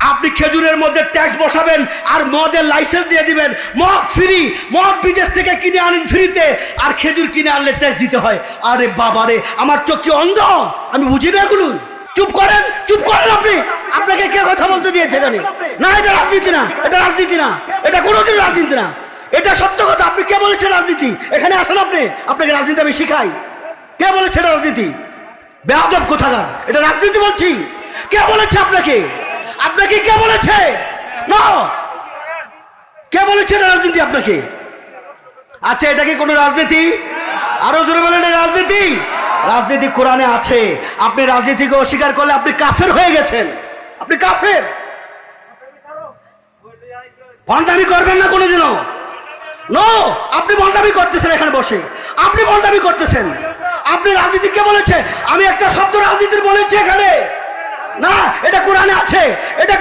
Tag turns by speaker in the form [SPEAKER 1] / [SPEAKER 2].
[SPEAKER 1] আপনি খেজুরের মধ্যে ট্যাক্স বসাবেন আর মদের লাইসেন্স দিয়ে দিবেন, মদ ফ্রি, মদ বিদেশ থেকে কিনে আনেন ফ্রিতে, আর খেজুর কিনে আনলে ট্যাক্স দিতে হয়। আরে বাবারে, আমার চোখ কি অন্ধ? আমি বুঝি না এগুলো। চুপ করেন, চুপ করেন আপনি। আপনাকে কে কথা বলতে দিয়েছে এখানে? না, এটা রাজনীতি না, এটা রাজনীতি না, এটা কোনোদিন রাজনীতি না, এটা সত্য কথা। আপনি কে বলেছেন রাজনীতি? এখানে আসেন আপনি, আপনাকে রাজনীতি আমি শিখাই। কে বলেছে এটা রাজনীতি? বেয়াদব কোথাকার, এটা রাজনীতি বলছি। কে বলেছে আপনাকে? আপনাকে কে বলেছে? না, কে বলেছে এটা রাজনীতি আপনাকে? আচ্ছা, এটা কি কোনো রাজনীতি? আরো জোরে বলেন, এটা রাজনীতি? রাজনীতি কোরআনে আছে। আপনি রাজনীতিকে অস্বীকার করলে আপনি কাফের হয়ে গেছেন, আপনি কাফের। ভণ্ডামি করবেন না কোনোদিনও। নো, আপনি ভণ্ডামি করতেছেন এখানে বসে, আপনি ভণ্ডামি করতেছেন। আপনি রাজনীতি কে বলেছে? আমি একটা শব্দ রাজনীতির বলেছি এখানে? না, এটা কোরআনে আছে, এটা